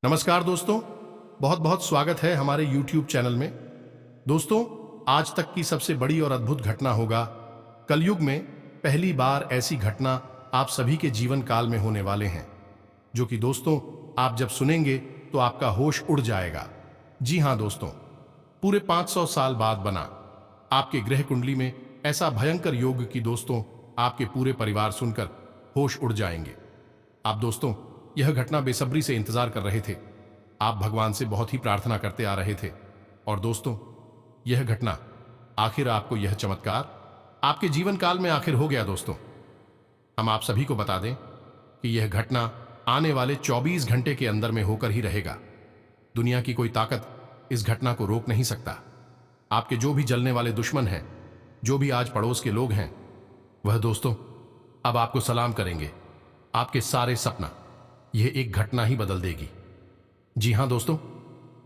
नमस्कार दोस्तों, बहुत बहुत स्वागत है हमारे YouTube चैनल में। दोस्तों, आज तक की सबसे बड़ी और अद्भुत घटना होगा। कलयुग में पहली बार ऐसी घटना आप सभी के जीवन काल में होने वाले हैं, जो कि दोस्तों आप जब सुनेंगे तो आपका होश उड़ जाएगा। जी हाँ दोस्तों, पूरे 500 साल बाद बना आपके ग्रह कुंडली में ऐसा भयंकर योग कि दोस्तों आपके पूरे परिवार सुनकर होश उड़ जाएंगे। आप दोस्तों यह घटना बेसब्री से इंतजार कर रहे थे। आप भगवान से बहुत ही प्रार्थना करते आ रहे थे। और दोस्तों यह घटना आखिर आपको यह चमत्कार आपके जीवन काल में आखिर हो गया। दोस्तों हम आप सभी को बता दें कि यह घटना आने वाले 24 घंटे के अंदर में होकर ही रहेगा। दुनिया की कोई ताकत इस घटना को रोक नहीं सकता। आपके जो भी जलने वाले दुश्मन हैं, जो भी आज पड़ोस के लोग हैं, वह दोस्तों अब आपको सलाम करेंगे। आपके सारे सपना यह एक घटना ही बदल देगी। जी हां दोस्तों,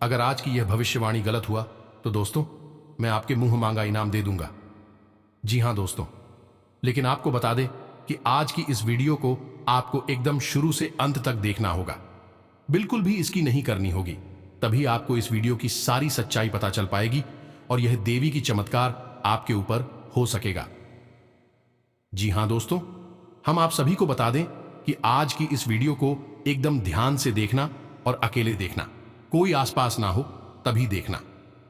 अगर आज की यह भविष्यवाणी गलत हुआ तो दोस्तों मैं आपके मुंह मांगा इनाम दे दूंगा। जी हां दोस्तों, लेकिन आपको बता दें कि आज की इस वीडियो को आपको एकदम शुरू से अंत तक देखना होगा। बिल्कुल भी इसकी नहीं करनी होगी, तभी आपको इस वीडियो की सारी सच्चाई पता चल पाएगी और यह देवी की चमत्कार आपके ऊपर हो सकेगा। जी हां दोस्तों, हम आप सभी को बता दें कि आज की इस वीडियो को एकदम ध्यान से देखना और अकेले देखना, कोई आसपास ना हो तभी देखना,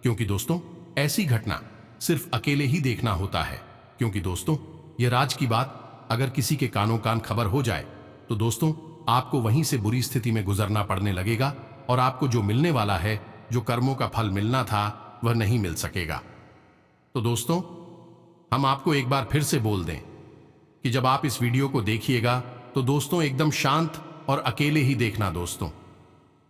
क्योंकि दोस्तों ऐसी घटना सिर्फ अकेले ही देखना होता है। क्योंकि दोस्तों यह राज की बात अगर किसी के कानों कान खबर हो जाए तो दोस्तों आपको वहीं से बुरी स्थिति में गुजरना पड़ने लगेगा और आपको जो मिलने वाला है, जो कर्मों का फल मिलना था, वह नहीं मिल सकेगा। तो दोस्तों हम आपको एक बार फिर से बोल दें कि जब आप इस वीडियो को देखिएगा तो दोस्तों एकदम शांत और अकेले ही देखना दोस्तों।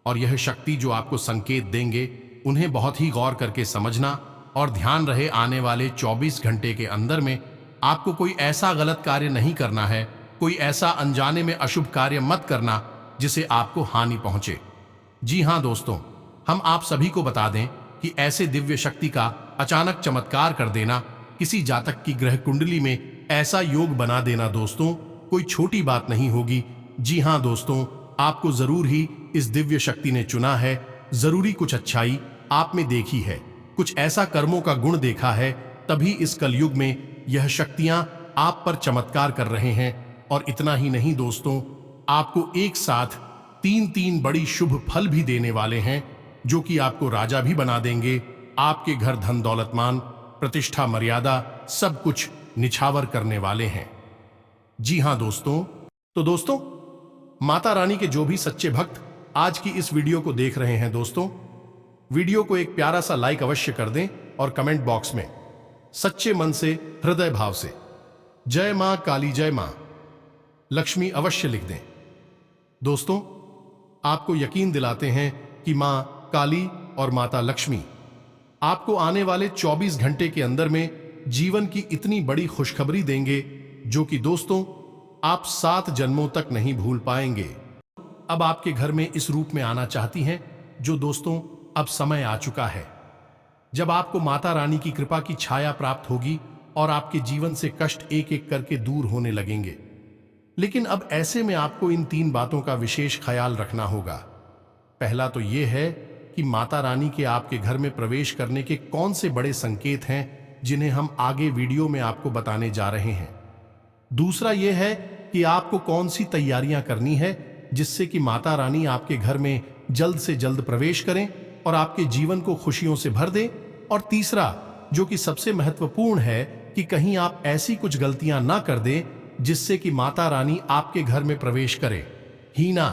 और यह शक्ति जो आपको संकेत देंगे उन्हें बहुत ही गौर करके समझना और ध्यान रहे आने वाले 24 घंटे के अंदर में आपको कोई ऐसा गलत कार्य नहीं करना है, कोई ऐसा अनजाने में अशुभ कार्य मत करना जिसे आपको हानि पहुंचे। जी हां दोस्तों, हम आप सभी को बता दें कि ऐसे दिव्य शक्ति का अचानक चमत्कार कर देना, किसी जातक की ग्रह कुंडली में ऐसा योग बना देना दोस्तों कोई छोटी बात नहीं होगी। जी हां दोस्तों, आपको जरूर ही इस दिव्य शक्ति ने चुना है, जरूरी कुछ अच्छाई आप में देखी है, कुछ ऐसा कर्मों का गुण देखा है, तभी इस कलयुग में यह शक्तियां आप पर चमत्कार कर रहे हैं। और इतना ही नहीं दोस्तों, आपको एक साथ तीन बड़ी शुभ फल भी देने वाले हैं, जो कि आपको राजा भी बना देंगे। आपके घर धन दौलतमान, प्रतिष्ठा, मर्यादा सब कुछ निछावर करने वाले हैं। जी हां दोस्तों, तो दोस्तों माता रानी के जो भी सच्चे भक्त आज की इस वीडियो को देख रहे हैं दोस्तों, वीडियो को एक प्यारा सा लाइक अवश्य कर दें और कमेंट बॉक्स में सच्चे मन से, हृदय भाव से जय मां काली, जय मां लक्ष्मी अवश्य लिख दें। दोस्तों आपको यकीन दिलाते हैं कि मां काली और माता लक्ष्मी आपको आने वाले 24 घंटे के अंदर में जीवन की इतनी बड़ी खुशखबरी देंगे, जो कि दोस्तों आप 7 जन्मों तक नहीं भूल पाएंगे। अब आपके घर में इस रूप में आना चाहती हैं, जो दोस्तों अब समय आ चुका है, जब आपको माता रानी की कृपा की छाया प्राप्त होगी और आपके जीवन से कष्ट एक एक करके दूर होने लगेंगे। लेकिन अब ऐसे में आपको इन 3 बातों का विशेष ख्याल रखना होगा। पहला तो यह है कि माता रानी के आपके घर में प्रवेश करने के कौन से बड़े संकेत हैं, जिन्हें हम आगे वीडियो में आपको बताने जा रहे हैं। दूसरा यह है कि आपको कौन सी तैयारियां करनी है जिससे कि माता रानी आपके घर में जल्द से जल्द प्रवेश करें और आपके जीवन को खुशियों से भर दें। और तीसरा जो कि सबसे महत्वपूर्ण है कि कहीं आप ऐसी कुछ गलतियां ना कर दें जिससे कि माता रानी आपके घर में प्रवेश करे ही ना।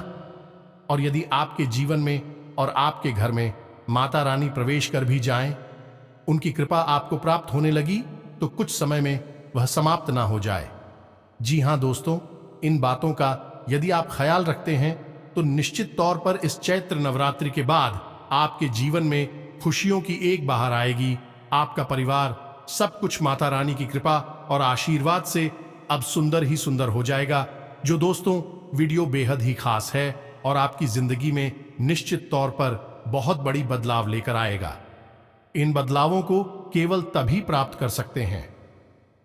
और यदि आपके जीवन में और आपके घर में माता रानी प्रवेश कर भी जाएं, उनकी कृपा आपको प्राप्त होने लगी तो कुछ समय में वह समाप्त ना हो जाए। जी हां दोस्तों, इन बातों का यदि आप ख्याल रखते हैं तो निश्चित तौर पर इस चैत्र नवरात्रि के बाद आपके जीवन में खुशियों की एक बहार आएगी। आपका परिवार सब कुछ माता रानी की कृपा और आशीर्वाद से अब सुंदर ही सुंदर हो जाएगा, जो दोस्तों वीडियो बेहद ही खास है और आपकी जिंदगी में निश्चित तौर पर बहुत बड़ी बदलाव लेकर आएगा। इन बदलावों को केवल तभी प्राप्त कर सकते हैं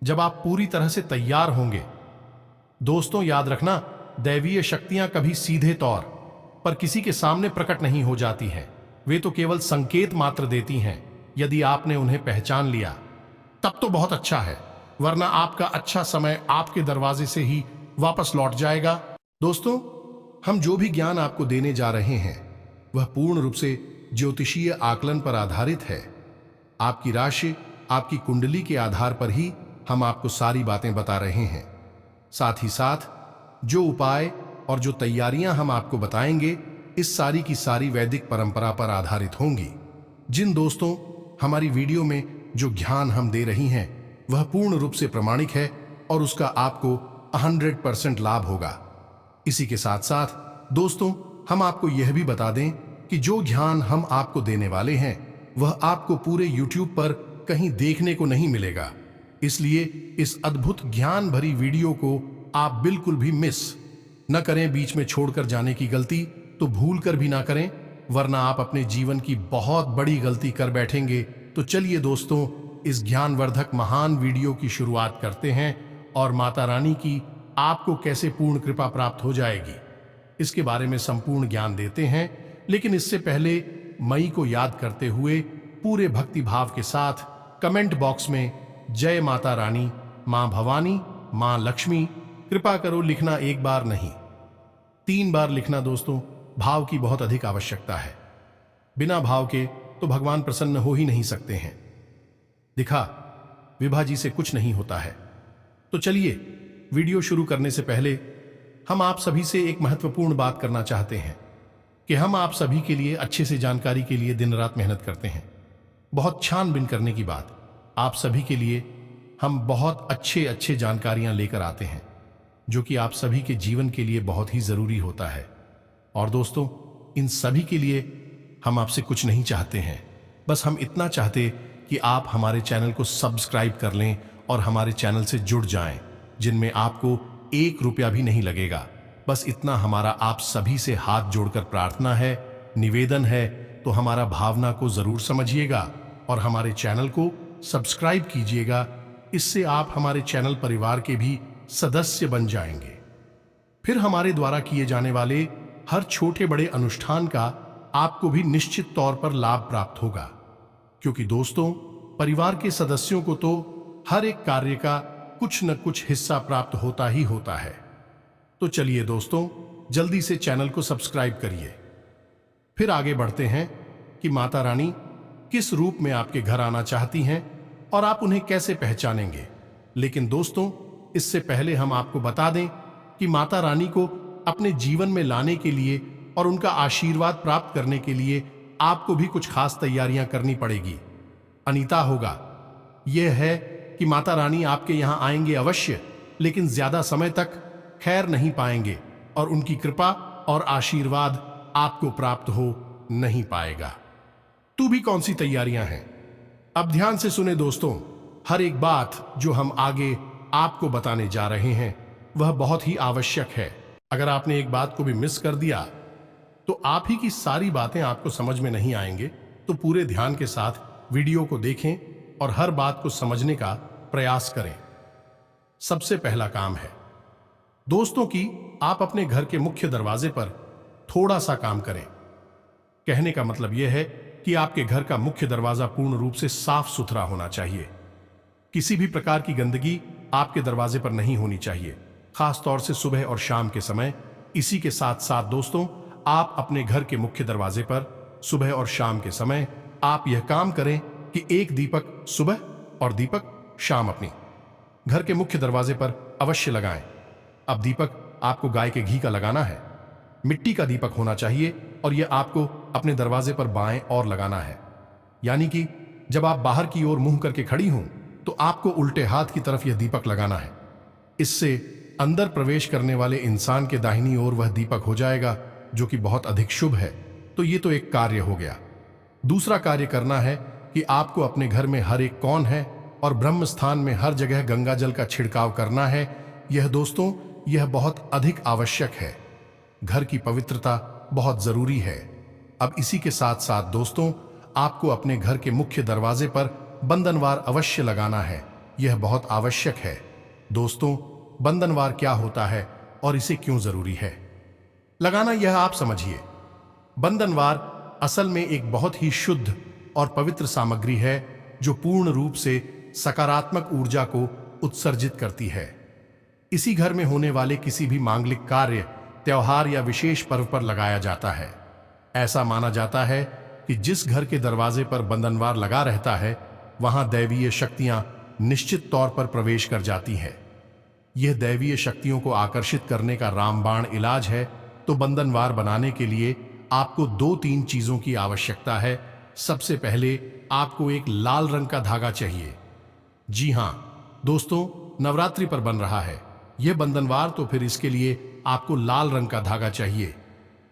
जब आप पूरी तरह से तैयार होंगे। दोस्तों याद रखना, दैवीय शक्तियां कभी सीधे तौर पर किसी के सामने प्रकट नहीं हो जाती हैं। वे तो केवल संकेत मात्र देती हैं। यदि आपने उन्हें पहचान लिया तब तो बहुत अच्छा है, वरना आपका अच्छा समय आपके दरवाजे से ही वापस लौट जाएगा। दोस्तों, हम जो भी ज्ञान आपको देने जा रहे हैं वह पूर्ण रूप से ज्योतिषीय आकलन पर आधारित है। आपकी राशि, आपकी कुंडली के आधार पर ही हम आपको सारी बातें बता रहे हैं। साथ ही साथ जो उपाय और जो तैयारियां हम आपको बताएंगे, इस सारी की सारी वैदिक परंपरा पर आधारित होंगी। जिन दोस्तों हमारी वीडियो में जो ज्ञान हम दे रही हैं वह पूर्ण रूप से प्रमाणिक है और उसका आपको 100% लाभ होगा। इसी के साथ साथ दोस्तों, हम आपको यह भी बता दें कि जो ज्ञान हम आपको देने वाले हैं वह आपको पूरे YouTube पर कहीं देखने को नहीं मिलेगा। इसलिए इस अद्भुत ज्ञान भरी वीडियो को आप बिल्कुल भी मिस न करें। बीच में छोड़कर जाने की गलती तो भूल कर भी ना करें, वरना आप अपने जीवन की बहुत बड़ी गलती कर बैठेंगे। तो चलिए दोस्तों, इस ज्ञानवर्धक महान वीडियो की शुरुआत करते हैं और माता रानी की आपको कैसे पूर्ण कृपा प्राप्त हो जाएगी इसके बारे में संपूर्ण ज्ञान देते हैं। लेकिन इससे पहले मई को याद करते हुए पूरे भक्ति भाव के साथ कमेंट बॉक्स में जय माता रानी, मां भवानी, मां लक्ष्मी कृपा करो लिखना एक बार नहीं, 3 बार लिखना। दोस्तों, भाव की बहुत अधिक आवश्यकता है। बिना भाव के तो भगवान प्रसन्न हो ही नहीं सकते हैं। दिखा विभा जी से कुछ नहीं होता है। तो चलिए, वीडियो शुरू करने से पहले हम आप सभी से एक महत्वपूर्ण बात करना चाहते हैं कि हम आप सभी के लिए अच्छे से जानकारी के लिए दिन रात मेहनत करते हैं। बहुत छानबीन करने की बात, आप सभी के लिए हम बहुत अच्छे जानकारियां लेकर आते हैं जो कि आप सभी के जीवन के लिए बहुत ही जरूरी होता है। और दोस्तों, इन सभी के लिए हम आपसे कुछ नहीं चाहते हैं, बस हम इतना चाहते कि आप हमारे चैनल को सब्सक्राइब कर लें और हमारे चैनल से जुड़ जाएं, जिनमें आपको 1 रुपया भी नहीं लगेगा। बस इतना हमारा आप सभी से हाथ जोड़कर प्रार्थना है, निवेदन है। तो हमारा भावना को जरूर समझिएगा और हमारे चैनल को सब्सक्राइब कीजिएगा। इससे आप हमारे चैनल परिवार के भी सदस्य बन जाएंगे। फिर हमारे द्वारा किए जाने वाले हर छोटे बड़े अनुष्ठान का आपको भी निश्चित तौर पर लाभ प्राप्त होगा, क्योंकि दोस्तों, परिवार के सदस्यों को तो हर एक कार्य का कुछ न कुछ हिस्सा प्राप्त होता ही होता है। तो चलिए दोस्तों, जल्दी से चैनल को सब्सक्राइब करिए। फिर आगे बढ़ते हैं कि माता रानी किस रूप में आपके घर आना चाहती हैं और आप उन्हें कैसे पहचानेंगे। लेकिन दोस्तों, इससे पहले हम आपको बता दें कि माता रानी को अपने जीवन में लाने के लिए और उनका आशीर्वाद प्राप्त करने के लिए आपको भी कुछ खास तैयारियां करनी पड़ेगी। अनीता होगा यह है कि माता रानी आपके यहां आएंगे अवश्य, लेकिन ज्यादा समय तक खैर नहीं पाएंगे और उनकी कृपा और आशीर्वाद आपको प्राप्त हो नहीं पाएगा। तू भी कौन सी तैयारियां हैं? अब ध्यान से सुने दोस्तों, हर एक बात जो हम आगे आपको बताने जा रहे हैं वह बहुत ही आवश्यक है। अगर आपने एक बात को भी मिस कर दिया तो आप ही की सारी बातें आपको समझ में नहीं आएंगे। तो पूरे ध्यान के साथ वीडियो को देखें और हर बात को समझने का प्रयास करें। सबसे पहला काम है दोस्तों कि आप अपने घर के मुख्य दरवाजे पर थोड़ा सा काम करें। कहने का मतलब यह है कि आपके घर का मुख्य दरवाजा पूर्ण रूप से साफ सुथरा होना चाहिए। किसी भी प्रकार की गंदगी आपके दरवाजे पर नहीं होनी चाहिए, खास तौर से सुबह और शाम के समय। इसी के साथ साथ दोस्तों, आप अपने घर के मुख्य दरवाजे पर सुबह और शाम के समय आप यह काम करें कि एक दीपक सुबह और दीपक शाम अपनी घर के मुख्य दरवाजे पर अवश्य लगाएं। अब दीपक आपको गाय के घी का लगाना है, मिट्टी का दीपक होना चाहिए और यह आपको अपने दरवाजे पर बाएं और लगाना है। यानी कि जब आप बाहर की ओर मुंह करके खड़ी हों तो आपको उल्टे हाथ की तरफ यह दीपक लगाना है। इससे अंदर प्रवेश करने वाले इंसान के दाहिनी ओर वह दीपक हो जाएगा, जो कि बहुत अधिक शुभ है। तो ये तो एक कार्य हो गया। दूसरा कार्य करना है कि आपको अपने घर में हर एक कोण है और ब्रह्म स्थान में हर जगह गंगा जल का छिड़काव करना है। यह दोस्तों, यह बहुत अधिक आवश्यक है। घर की पवित्रता बहुत जरूरी है। अब इसी के साथ साथ दोस्तों, आपको अपने घर के मुख्य दरवाजे पर बंधनवार अवश्य लगाना है। यह बहुत आवश्यक है। दोस्तों, बंधनवार क्या होता है और इसे क्यों जरूरी है लगाना, यह आप समझिए। बंधनवार असल में एक बहुत ही शुद्ध और पवित्र सामग्री है जो पूर्ण रूप से सकारात्मक ऊर्जा को उत्सर्जित करती है। इसी घर में होने वाले किसी भी मांगलिक कार्य, त्योहार या विशेष पर्व पर लगाया जाता है। ऐसा माना जाता है कि जिस घर के दरवाजे पर बंधनवार लगा रहता है वहां दैवीय शक्तियां निश्चित तौर पर प्रवेश कर जाती हैं। यह दैवीय शक्तियों को आकर्षित करने का रामबाण इलाज है। तो बंधनवार बनाने के लिए आपको 2-3 चीजों की आवश्यकता है। सबसे पहले आपको एक लाल रंग का धागा चाहिए। जी हां दोस्तों, नवरात्रि पर बन रहा है यह बंधनवार, तो फिर इसके लिए आपको लाल रंग का धागा चाहिए।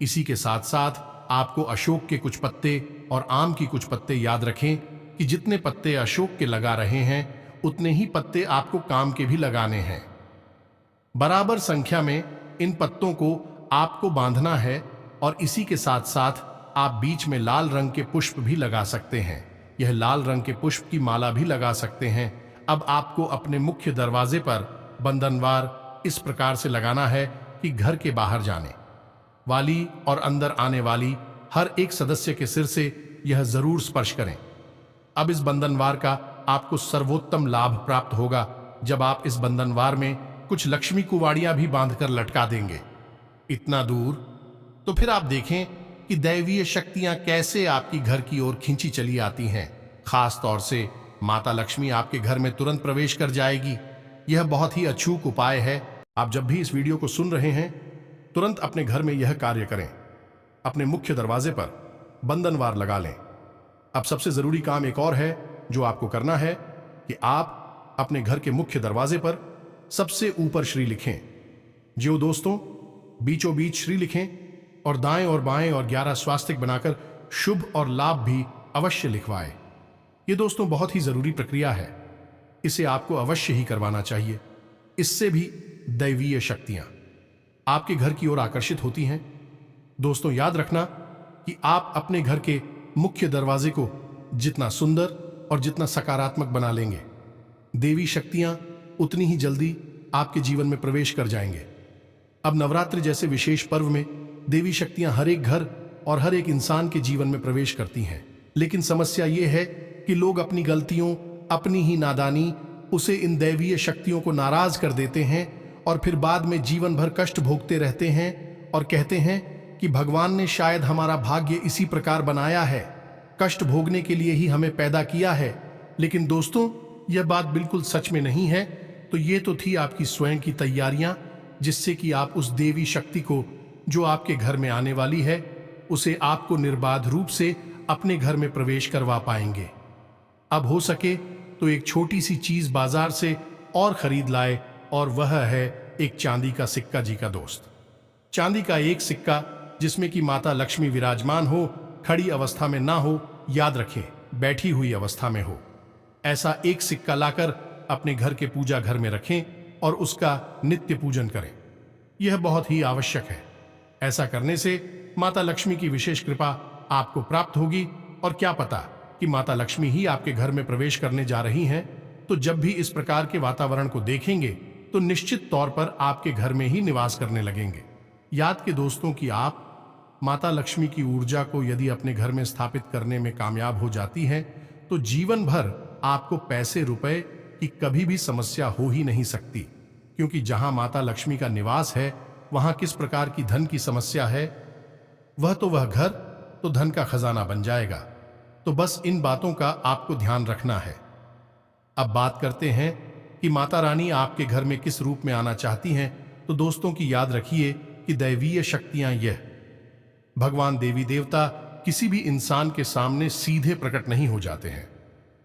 इसी के साथ साथ आपको अशोक के कुछ पत्ते और आम की कुछ पत्ते याद रखें कि जितने पत्ते अशोक के लगा रहे हैं उतने ही पत्ते आपको काम के भी लगाने हैं। बराबर संख्या में इन पत्तों को आपको बांधना है और इसी के साथ साथ आप बीच में लाल रंग के पुष्प भी लगा सकते हैं। यह लाल रंग के पुष्प की माला भी लगा सकते हैं। अब आपको अपने मुख्य दरवाजे पर बंधनवार इस प्रकार से लगाना है कि घर के बाहर जाने वाली और अंदर आने वाली हर एक सदस्य के सिर से यह जरूर स्पर्श करें। अब इस बंधनवार का आपको सर्वोत्तम लाभ प्राप्त होगा जब आप इस बंधनवार में कुछ लक्ष्मी कुवाड़ियां भी बांधकर लटका देंगे। इतना दूर तो फिर आप देखें कि दैवीय शक्तियां कैसे आपकी घर की ओर खींची चली आती हैं। खास तौर से माता लक्ष्मी आपके घर में तुरंत प्रवेश कर जाएगी। यह बहुत ही अचूक उपाय है। आप जब भी इस वीडियो को सुन रहे हैं तुरंत अपने घर में यह कार्य करें। अपने मुख्य दरवाजे पर बंधनवार लगा लें। अब सबसे जरूरी काम एक और है जो आपको करना है कि आप अपने घर के मुख्य दरवाजे पर सबसे ऊपर श्री लिखें। जो दोस्तों, बीचों बीच श्री लिखें और दाएं और बाएं और 11 स्वास्तिक बनाकर शुभ और लाभ भी अवश्य लिखवाएं। ये दोस्तों बहुत ही जरूरी प्रक्रिया है। इसे आपको अवश्य ही करवाना चाहिए। इससे भी दैवीय शक्तियां आपके घर की ओर आकर्षित होती हैं। दोस्तों याद रखना कि आप अपने घर के मुख्य दरवाजे को जितना सुंदर और जितना सकारात्मक बना लेंगे, देवी शक्तियां उतनी ही जल्दी आपके जीवन में प्रवेश कर जाएंगे। अब नवरात्रि जैसे विशेष पर्व में देवी शक्तियां हर एक घर और हर एक इंसान के जीवन में प्रवेश करती हैं। लेकिन समस्या यह है कि लोग अपनी गलतियों, अपनी ही नादानी उसे इन दैवीय शक्तियों को नाराज कर देते हैं और फिर बाद में जीवन भर कष्ट भोगते रहते हैं और कहते हैं कि भगवान ने शायद हमारा भाग्य इसी प्रकार बनाया है, कष्ट भोगने के लिए ही हमें पैदा किया है। लेकिन दोस्तों यह बात बिल्कुल सच में नहीं है। तो ये तो थी आपकी स्वयं की तैयारियां जिससे कि आप उस देवी शक्ति को जो आपके घर में आने वाली है उसे आपको निर्बाध रूप से अपने घर में प्रवेश करवा पाएंगे। अब हो सके तो एक छोटी सी चीज बाजार से और खरीद लाए और वह है एक चांदी का सिक्का। जी का दोस्त, चांदी का एक सिक्का जिसमें कि माता लक्ष्मी विराजमान हो, खड़ी अवस्था में ना हो, याद रखें बैठी हुई अवस्था में हो। ऐसा एक सिक्का लाकर अपने घर के पूजा घर में रखें और उसका नित्य पूजन करें। यह बहुत ही आवश्यक है। ऐसा करने से माता लक्ष्मी की विशेष कृपा आपको प्राप्त होगी और क्या पता कि माता लक्ष्मी ही आपके घर में प्रवेश करने जा रही हैं। तो जब भी इस प्रकार के वातावरण को देखेंगे तो निश्चित तौर पर आपके घर में ही निवास करने लगेंगे। याद के दोस्तों कि आप माता लक्ष्मी की ऊर्जा को यदि अपने घर में स्थापित करने में कामयाब हो जाती है तो जीवन भर आपको पैसे रुपए की कभी भी समस्या हो ही नहीं सकती। क्योंकि जहां माता लक्ष्मी का निवास है वहां किस प्रकार की धन की समस्या है, वह घर तो धन का खजाना बन जाएगा। तो बस इन बातों का आपको ध्यान रखना है। अब बात करते हैं कि माता रानी आपके घर में किस रूप में आना चाहती हैं। तो दोस्तों की याद रखिए कि दैवीय शक्तियां यह भगवान देवी देवता किसी भी इंसान के सामने सीधे प्रकट नहीं हो जाते हैं।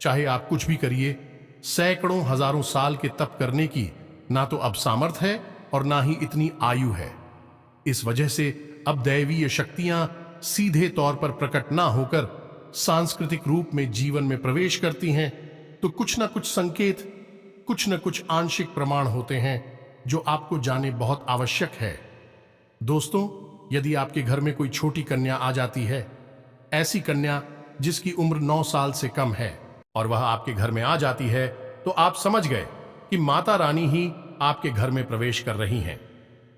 चाहे आप कुछ भी करिए, सैकड़ों हजारों साल के तप करने की ना तो अब सामर्थ है और ना ही इतनी आयु है। इस वजह से अब दैवीय शक्तियां सीधे तौर पर प्रकट ना होकर सांस्कृतिक रूप में जीवन में प्रवेश करती हैं। तो कुछ ना कुछ संकेत, कुछ न कुछ आंशिक प्रमाण होते हैं जो आपको जाने बहुत आवश्यक है। दोस्तों यदि आपके घर में कोई छोटी कन्या आ जाती है, ऐसी कन्या जिसकी उम्र 9 साल से कम है और वह आपके घर में आ जाती है, तो आप समझ गए कि माता रानी ही आपके घर में प्रवेश कर रही हैं।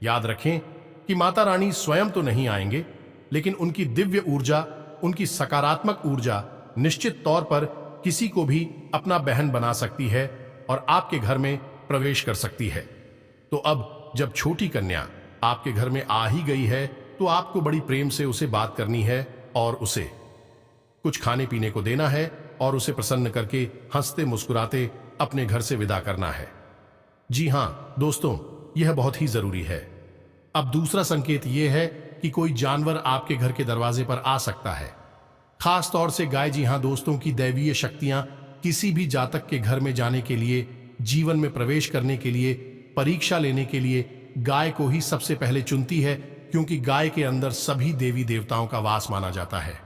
याद रखें कि माता रानी स्वयं तो नहीं आएंगे, लेकिन उनकी दिव्य ऊर्जा, उनकी सकारात्मक ऊर्जा निश्चित तौर पर किसी को भी अपना बहन बना सकती है और आपके घर में प्रवेश कर सकती है। तो अब जब छोटी कन्या आपके घर में आ ही गई है तो आपको बड़ी प्रेम से उसे बात करनी है और उसे कुछ खाने पीने को देना है और उसे प्रसन्न करके हंसते मुस्कुराते अपने घर से विदा करना है। जी हां दोस्तों, यह बहुत ही जरूरी है। अब दूसरा संकेत यह है कि कोई जानवर आपके घर के दरवाजे पर आ सकता है, खास तौर से गाय। जी हां दोस्तों, की दैवीय शक्तियां किसी भी जातक के घर में जाने के लिए, जीवन में प्रवेश करने के लिए, परीक्षा लेने के लिए गाय को ही सबसे पहले चुनती है, क्योंकि गाय के अंदर सभी देवी देवताओं का वास माना जाता है।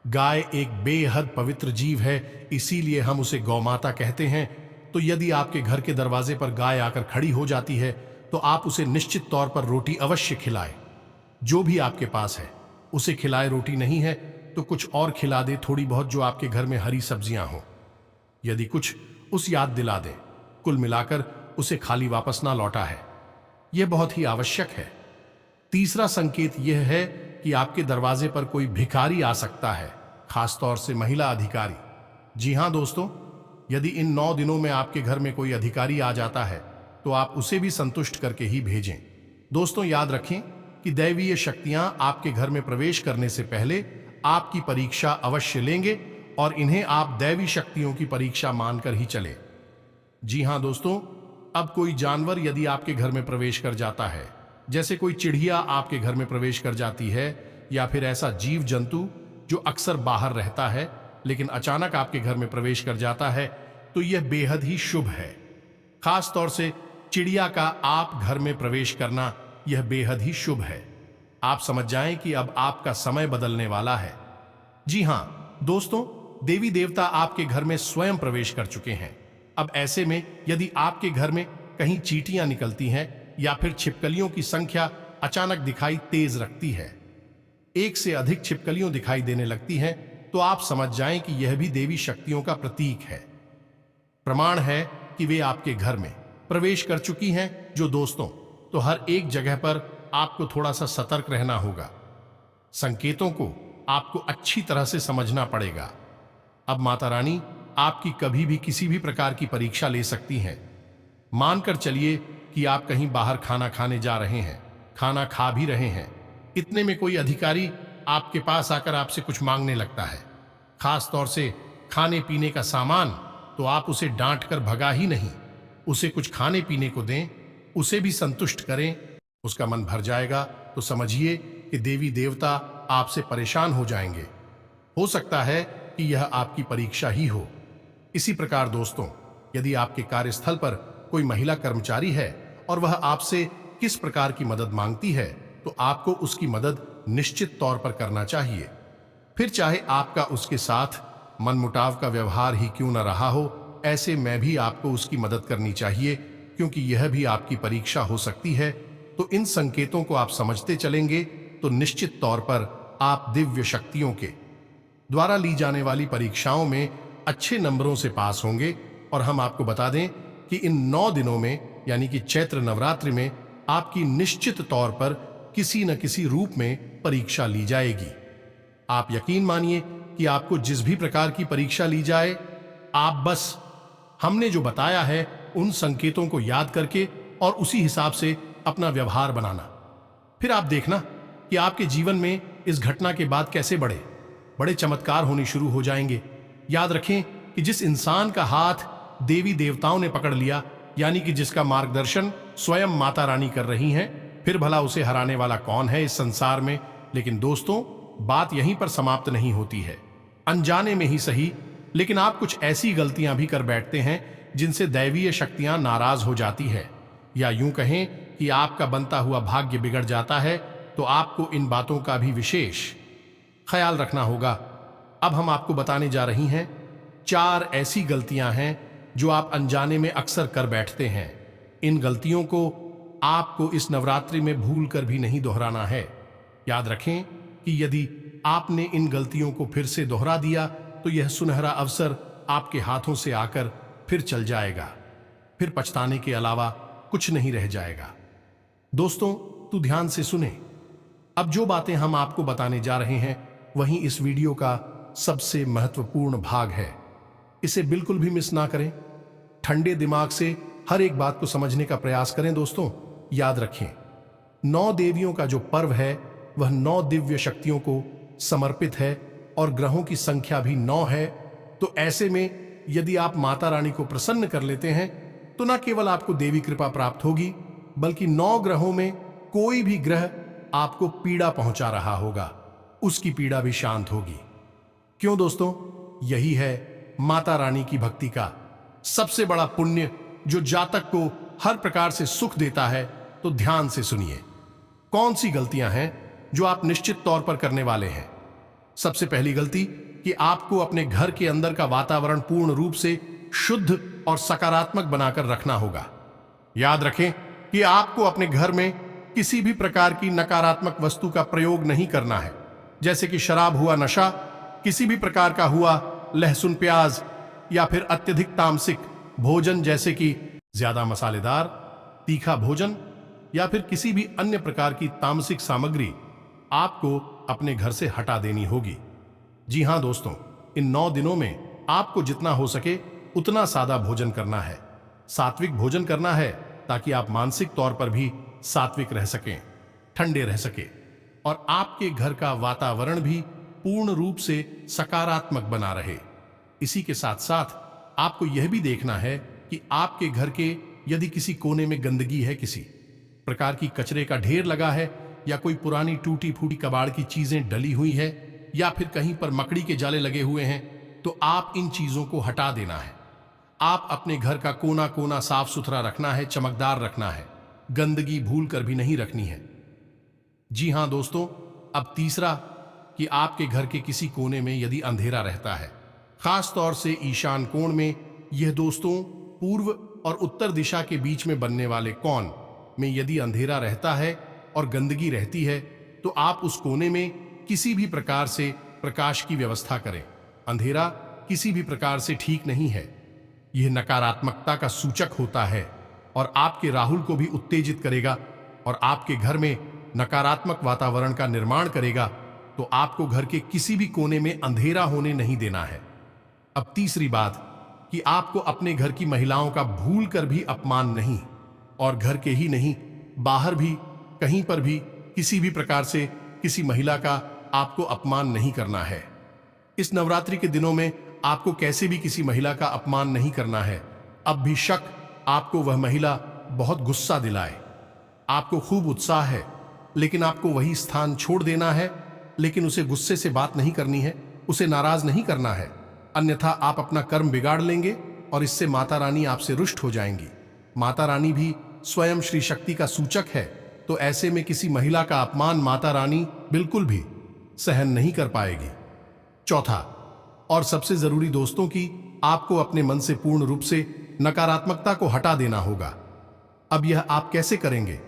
गाय एक बेहद पवित्र जीव है, इसीलिए हम उसे गौमाता कहते हैं। तो यदि आपके घर के दरवाजे पर गाय आकर खड़ी हो जाती है तो आप उसे निश्चित तौर पर रोटी अवश्य खिलाएं। जो भी आपके पास है उसे खिलाए, रोटी नहीं है तो कुछ और खिला दे, थोड़ी बहुत जो आपके घर में हरी सब्जियां हो। यदि कुछ उस याद दिला दें, कुल मिलाकर उसे खाली वापस ना लौटा है, यह बहुत ही आवश्यक है। तीसरा संकेत यह है कि आपके दरवाजे पर कोई भिखारी आ सकता है, खासतौर से महिला अधिकारी। जी हां दोस्तों, यदि इन 9 दिनों में आपके घर में कोई अधिकारी आ जाता है तो आप उसे भी संतुष्ट करके ही भेजें। दोस्तों याद रखें कि दैवीय शक्तियां आपके घर में प्रवेश करने से पहले आपकी परीक्षा अवश्य लेंगे और इन्हें आप दैवी शक्तियों की परीक्षा मानकर ही चलें। जी हां दोस्तों, अब कोई जानवर यदि आपके घर में प्रवेश कर जाता है, जैसे कोई चिड़िया आपके घर में प्रवेश कर जाती है, या फिर ऐसा जीव जंतु जो अक्सर बाहर रहता है लेकिन अचानक आपके घर में प्रवेश कर जाता है, तो यह बेहद ही शुभ है। खास तौर से चिड़िया का आप घर में प्रवेश करना यह बेहद ही शुभ है। आप समझ जाएं कि अब आपका समय बदलने वाला है। जी हां दोस्तों, देवी देवता आपके घर में स्वयं प्रवेश कर चुके हैं। अब ऐसे में यदि आपके घर में कहीं चींटियां निकलती हैं या फिर छिपकलियों की संख्या अचानक दिखाई तेज रखती है, एक से अधिक छिपकलियों दिखाई देने लगती हैं, तो आप समझ जाएं कि यह भी देवी शक्तियों का प्रतीक है, प्रमाण है कि वे आपके घर में प्रवेश कर चुकी हैं। जो दोस्तों, तो हर एक जगह पर आपको थोड़ा सा सतर्क रहना होगा। संकेतों को आपको अच्छी तरह से समझना पड़ेगा। अब माता रानी आपकी कभी भी किसी भी प्रकार की परीक्षा ले सकती हैं। मानकर चलिए कि आप कहीं बाहर खाना खाने जा रहे हैं, खाना खा भी रहे हैं, इतने में कोई अधिकारी आपके पास आकर आपसे कुछ मांगने लगता है, खास तौर से खाने पीने का सामान, तो आप उसे डांट कर भगा ही नहीं, उसे कुछ खाने पीने को दें, उसे भी संतुष्ट करें। उसका मन भर जाएगा तो समझिए कि देवी देवता आपसे परेशान हो जाएंगे। हो सकता है कि यह आपकी परीक्षा ही हो। इसी प्रकार दोस्तों, यदि आपके कार्यस्थल पर कोई महिला कर्मचारी है और वह आपसे किस प्रकार की मदद मांगती है, तो आपको उसकी मदद निश्चित तौर पर करना चाहिए। फिर चाहे आपका उसके साथ मनमुटाव का व्यवहार ही क्यों न रहा हो, ऐसे में भी आपको उसकी मदद करनी चाहिए, क्योंकि यह भी आपकी परीक्षा हो सकती है। तो इन संकेतों को आप समझते चलेंगे तो निश्चित तौर पर आप दिव्य शक्तियों के द्वारा ली जाने वाली परीक्षाओं में अच्छे नंबरों से पास होंगे। और हम आपको बता दें कि इन 9 दिनों में, यानी कि चैत्र नवरात्रि में, आपकी निश्चित तौर पर किसी न किसी रूप में परीक्षा ली जाएगी। आप यकीन मानिए कि आपको जिस भी प्रकार की परीक्षा ली जाए, आप बस हमने जो बताया है उन संकेतों को याद करके और उसी हिसाब से अपना व्यवहार बनाना। फिर आप देखना कि आपके जीवन में इस घटना के बाद कैसे बड़े बड़े चमत्कार होने शुरू हो जाएंगे। याद रखें कि जिस इंसान का हाथ देवी देवताओं ने पकड़ लिया, यानी कि जिसका मार्गदर्शन स्वयं माता रानी कर रही हैं, फिर भला उसे हराने वाला कौन है इस संसार में। लेकिन दोस्तों, बात यहीं पर समाप्त नहीं होती है। अनजाने में ही सही, लेकिन आप कुछ ऐसी गलतियां भी कर बैठते हैं जिनसे दैवीय शक्तियां नाराज हो जाती है, या यूं कहें कि आपका बनता हुआ भाग्य बिगड़ जाता है। तो आपको इन बातों का भी विशेष ख्याल रखना होगा। अब हम आपको बताने जा रही हैं 4 ऐसी गलतियां हैं जो आप अनजाने में अक्सर कर बैठते हैं। इन गलतियों को आपको इस नवरात्रि में भूल कर भी नहीं दोहराना है। याद रखें कि यदि आपने इन गलतियों को फिर से दोहरा दिया तो यह सुनहरा अवसर आपके हाथों से आकर फिर चल जाएगा। फिर पछताने के अलावा कुछ नहीं रह जाएगा। दोस्तों, तो ध्यान से सुने। अब जो बातें हम आपको बताने जा रहे हैं वही इस वीडियो का सबसे महत्वपूर्ण भाग है। इसे बिल्कुल भी मिस ना करें। ठंडे दिमाग से हर एक बात को समझने का प्रयास करें। दोस्तों, याद रखें, 9 देवियों का जो पर्व है वह 9 दिव्य शक्तियों को समर्पित है और ग्रहों की संख्या भी 9 है। तो ऐसे में यदि आप माता रानी को प्रसन्न कर लेते हैं तो न केवल आपको देवी कृपा प्राप्त होगी, बल्कि 9 ग्रहों में कोई भी ग्रह आपको पीड़ा पहुंचा रहा होगा, उसकी पीड़ा भी शांत होगी। क्यों दोस्तों? यही है माता रानी की भक्ति का सबसे बड़ा पुण्य, जो जातक को हर प्रकार से सुख देता है। तो ध्यान से सुनिए, कौन सी गलतियां हैं जो आप निश्चित तौर पर करने वाले हैं। सबसे पहली गलती कि आपको अपने घर के अंदर का वातावरण पूर्ण रूप से शुद्ध और सकारात्मक बनाकर रखना होगा। याद रखें कि आपको अपने घर में किसी भी प्रकार की नकारात्मक वस्तु का प्रयोग नहीं करना है, जैसे कि शराब हुआ नशा, किसी भी प्रकार का हुआ लहसुन प्याज, या फिर अत्यधिक तामसिक भोजन जैसे कि ज्यादा मसालेदार तीखा भोजन, या फिर किसी भी अन्य प्रकार की तामसिक सामग्री आपको अपने घर से हटा देनी होगी। जी हां दोस्तों, इन 9 दिनों में आपको जितना हो सके उतना सादा भोजन करना है, सात्विक भोजन करना है, ताकि आप मानसिक तौर पर भी सात्विक रह सकें, ठंडे रह सके और आपके घर का वातावरण भी पूर्ण रूप से सकारात्मक बना रहे। इसी के साथ साथ आपको यह भी देखना है कि आपके घर के यदि किसी कोने में गंदगी है, किसी प्रकार की कचरे का ढेर लगा है, या कोई पुरानी टूटी फूटी कबाड़ की चीजें डली हुई है, या फिर कहीं पर मकड़ी के जाले लगे हुए हैं, तो आप इन चीजों को हटा देना है। आप अपने घर का कोना कोना साफ सुथरा रखना है, चमकदार रखना है, गंदगी भूल कर भी नहीं रखनी है। जी हां दोस्तों, अब तीसरा कि आपके घर के किसी कोने में यदि अंधेरा रहता है, खास तौर से ईशान कोण में, यह दोस्तों पूर्व और उत्तर दिशा के बीच में बनने वाले कोण में यदि अंधेरा रहता है और गंदगी रहती है, तो आप उस कोने में किसी भी प्रकार से प्रकाश की व्यवस्था करें। अंधेरा किसी भी प्रकार से ठीक नहीं है, यह नकारात्मकता का सूचक होता है और आपके राहुल को भी उत्तेजित करेगा और आपके घर में नकारात्मक वातावरण का निर्माण करेगा। तो आपको घर के किसी भी कोने में अंधेरा होने नहीं देना है। अब तीसरी बात कि आपको अपने घर की महिलाओं का भूल कर भी अपमान नहीं, और घर के ही नहीं, बाहर भी कहीं पर भी किसी भी प्रकार से किसी महिला का आपको अपमान नहीं करना है। इस नवरात्रि के दिनों में आपको कैसे भी किसी महिला का अपमान नहीं करना है। अब भी शक आपको वह महिला बहुत गुस्सा दिलाए, आपको खूब उत्साह है, लेकिन आपको वही स्थान छोड़ देना है, लेकिन उसे गुस्से से बात नहीं करनी है, उसे नाराज नहीं करना है, अन्यथा आप अपना कर्म बिगाड़ लेंगे और इससे माता रानी आपसे रुष्ट हो जाएंगी। माता रानी भी स्वयं श्री शक्ति का सूचक है, तो ऐसे में किसी महिला का अपमान माता रानी बिल्कुल भी सहन नहीं कर पाएगी। चौथा और सबसे जरूरी दोस्तों कि आपको अपने मन से पूर्ण रूप से नकारात्मकता को हटा देना होगा। अब यह आप कैसे करेंगे?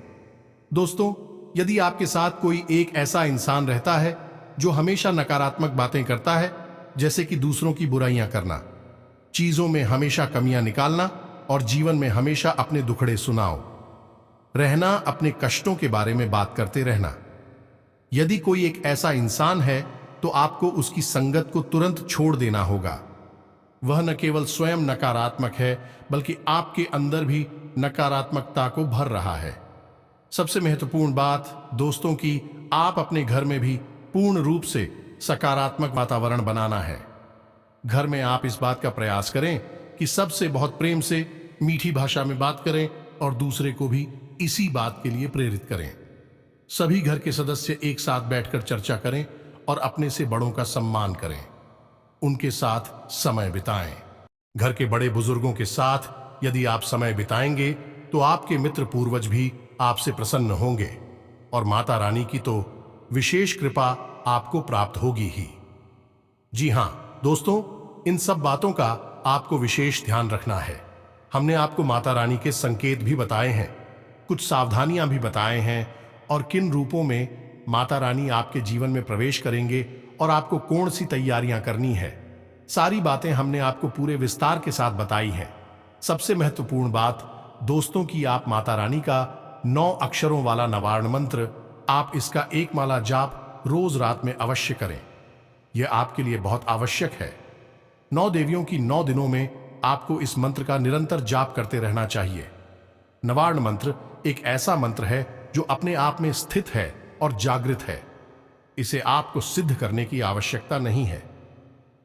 दोस्तों, यदि आपके साथ कोई एक ऐसा इंसान रहता है जो हमेशा नकारात्मक बातें करता है, जैसे कि दूसरों की बुराइयां करना, चीजों में हमेशा कमियां निकालना और जीवन में हमेशा अपने दुखड़े सुनाओ रहना, अपने कष्टों के बारे में बात करते रहना, यदि कोई एक ऐसा इंसान है तो आपको उसकी संगत को तुरंत छोड़ देना होगा। वह न केवल स्वयं नकारात्मक है, बल्कि आपके अंदर भी नकारात्मकता को भर रहा है। सबसे महत्वपूर्ण बात दोस्तों कि आप अपने घर में भी पूर्ण रूप से सकारात्मक वातावरण बनाना है। घर में आप इस बात का प्रयास करें कि सबसे बहुत प्रेम से मीठी भाषा में बात करें और दूसरे को भी इसी बात के लिए प्रेरित करें। सभी घर के सदस्य एक साथ बैठकर चर्चा करें और अपने से बड़ों का सम्मान करें, उनके साथ समय बिताएं। घर के बड़े बुजुर्गों के साथ यदि आप समय बिताएंगे तो आपके मित्र पूर्वज भी आपसे प्रसन्न होंगे और माता रानी की तो विशेष कृपा आपको प्राप्त होगी ही। जी हां दोस्तों, इन सब बातों का आपको विशेष ध्यान रखना है। हमने आपको माता रानी के संकेत भी बताए हैं, कुछ सावधानियां भी बताए हैं और किन रूपों में माता रानी आपके जीवन में प्रवेश करेंगे और आपको कौन सी तैयारियां करनी है। सारी बातें हमने आपको पूरे विस्तार के साथ बताई हैं। सबसे महत्वपूर्ण बात दोस्तों कि आप माता रानी का 9 अक्षरों वाला नवारण मंत्र आप इसका एक माला जाप रोज रात में अवश्य करें। यह आपके लिए बहुत आवश्यक है। 9 देवियों की 9 दिनों में आपको इस मंत्र का निरंतर जाप करते रहना चाहिए। नवार्ण मंत्र एक ऐसा मंत्र है जो अपने आप में स्थित है और जागृत है। इसे आपको सिद्ध करने की आवश्यकता नहीं है।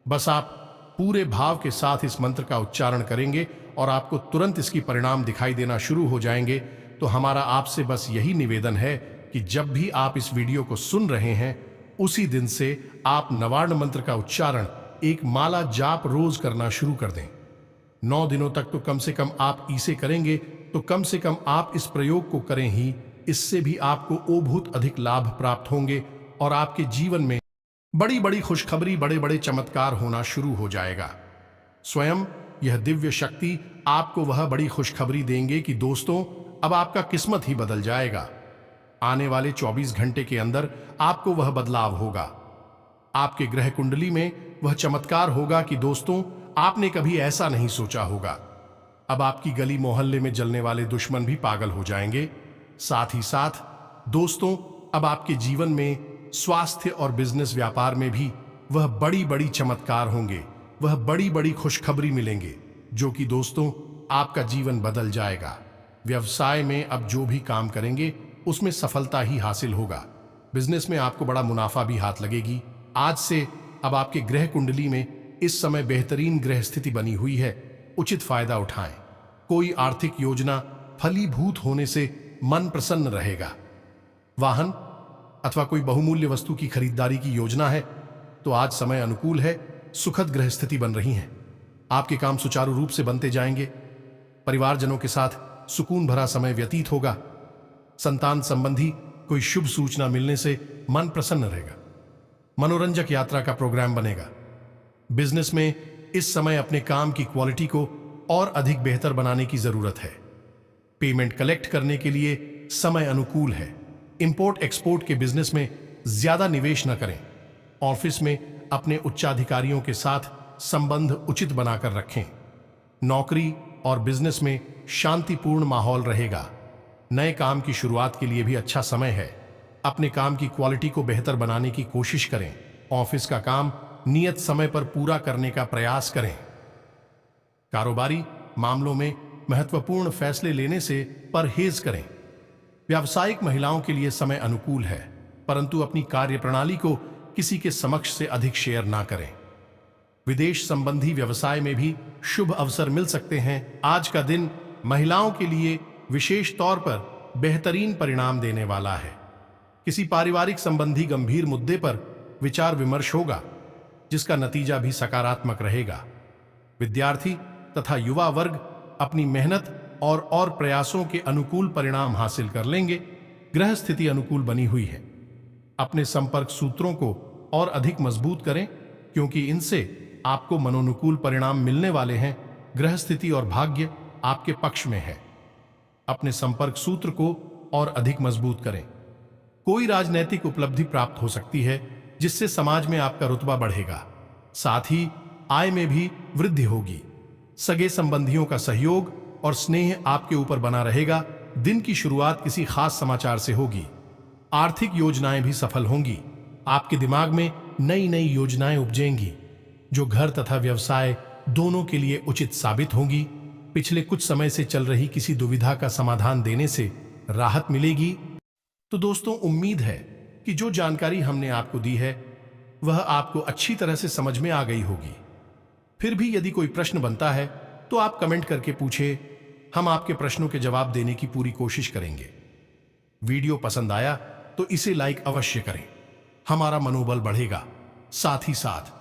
बस आप पूरे भाव के साथ इस मंत्र का उच्चारण करेंगे और आपको तुरंत इसकी परिणाम दिखाई देना शुरू हो जाएंगे। तो हमारा आपसे बस यही निवेदन है कि जब भी आप इस वीडियो को सुन रहे हैं, उसी दिन से आप नवार्ण मंत्र का उच्चारण एक माला जाप रोज करना शुरू कर दें। 9 दिनों तक तो कम से कम आप इसे करेंगे तो कम से कम आप इस प्रयोग को करें ही, इससे भी आपको ओभूत अधिक लाभ प्राप्त होंगे और आपके जीवन में बड़ी बड़ी खुशखबरी, बड़े बड़े चमत्कार होना शुरू हो जाएगा। स्वयं यह दिव्य शक्ति आपको वह बड़ी खुशखबरी देंगे कि दोस्तों, अब आपका किस्मत ही बदल जाएगा। आने वाले 24 घंटे के अंदर आपको वह बदलाव होगा। आपके ग्रह कुंडली में वह चमत्कार होगा कि दोस्तों, आपने कभी ऐसा नहीं सोचा होगा। अब आपकी गली मोहल्ले में जलने वाले दुश्मन भी पागल हो जाएंगे। साथ ही साथ दोस्तों, अब आपके जीवन में स्वास्थ्य और बिजनेस व्यापार में भी वह बड़ी बड़ी चमत्कार होंगे, वह बड़ी बड़ी खुशखबरी मिलेंगे, जो कि दोस्तों आपका जीवन बदल जाएगा। व्यवसाय में अब जो भी काम करेंगे उसमें सफलता ही हासिल होगा। बिजनेस में आपको बड़ा मुनाफा भी हाथ लगेगी। आज से अब आपके ग्रह कुंडली में इस समय बेहतरीन ग्रह स्थिति बनी हुई है। उचित फायदा उठाएं। कोई आर्थिक योजना फलीभूत होने से मन प्रसन्न रहेगा। वाहन अथवा कोई बहुमूल्य वस्तु की खरीदारी की योजना है तो आज समय अनुकूल है। सुखद ग्रह स्थिति बन रही है। आपके काम सुचारू रूप से बनते जाएंगे। परिवारजनों के साथ सुकून भरा समय व्यतीत होगा। संतान संबंधी कोई शुभ सूचना मिलने से मन प्रसन्न रहेगा। मनोरंजक यात्रा का प्रोग्राम बनेगा। बिजनेस में इस समय अपने काम की क्वालिटी को और अधिक बेहतर बनाने की जरूरत है। पेमेंट कलेक्ट करने के लिए समय अनुकूल है। इंपोर्ट एक्सपोर्ट के बिजनेस में ज्यादा निवेश न करें। ऑफिस में अपने उच्चाधिकारियों के साथ संबंध उचित बनाकर रखें। नौकरी और बिजनेस में शांतिपूर्ण माहौल रहेगा। नए काम की शुरुआत के लिए भी अच्छा समय है। अपने काम की क्वालिटी को बेहतर बनाने की कोशिश करें। ऑफिस का काम नियत समय पर पूरा करने का प्रयास करें। कारोबारी मामलों में महत्वपूर्ण फैसले लेने से परहेज करें। व्यावसायिक महिलाओं के लिए समय अनुकूल है, परंतु अपनी कार्यप्रणाली को किसी के समक्ष से अधिक शेयर ना करें। विदेश संबंधी व्यवसाय में भी शुभ अवसर मिल सकते हैं। आज का दिन महिलाओं के लिए विशेष तौर पर बेहतरीन परिणाम देने वाला है। किसी पारिवारिक संबंधी गंभीर मुद्दे पर विचार विमर्श होगा, जिसका नतीजा भी सकारात्मक रहेगा। विद्यार्थी तथा युवा वर्ग अपनी मेहनत और प्रयासों के अनुकूल परिणाम हासिल कर लेंगे। ग्रह स्थिति अनुकूल बनी हुई है। अपने संपर्क सूत्रों को और अधिक मजबूत करें, क्योंकि इनसे आपको मनोनुकूल परिणाम मिलने वाले हैं। ग्रह स्थिति और भाग्य आपके पक्ष में है। अपने संपर्क सूत्र को और अधिक मजबूत करें। कोई राजनैतिक उपलब्धि प्राप्त हो सकती है, जिससे समाज में आपका रुतबा बढ़ेगा। साथ ही आय में भी वृद्धि होगी। सगे संबंधियों का सहयोग और स्नेह आपके ऊपर बना रहेगा। दिन की शुरुआत किसी खास समाचार से होगी। आर्थिक योजनाएं भी सफल होंगी। आपके दिमाग में नई नई योजनाएं उपजेंगी, जो घर तथा व्यवसाय दोनों के लिए उचित साबित होंगी। पिछले कुछ समय से चल रही किसी दुविधा का समाधान देने से राहत मिलेगी। तो दोस्तों, उम्मीद है कि जो जानकारी हमने आपको दी है वह आपको अच्छी तरह से समझ में आ गई होगी। फिर भी यदि कोई प्रश्न बनता है तो आप कमेंट करके पूछे। हम आपके प्रश्नों के जवाब देने की पूरी कोशिश करेंगे। वीडियो पसंद आया तो इसे लाइक अवश्य करें, हमारा मनोबल बढ़ेगा। साथ ही साथ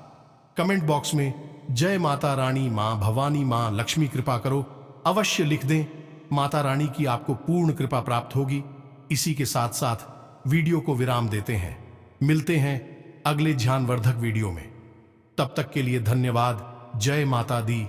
कमेंट बॉक्स में जय माता रानी, मां भवानी, मां लक्ष्मी कृपा करो अवश्य लिख दें। माता रानी की आपको पूर्ण कृपा प्राप्त होगी। इसी के साथ साथ वीडियो को विराम देते हैं। मिलते हैं अगले ज्ञानवर्धक वीडियो में। तब तक के लिए धन्यवाद। जय माता दी।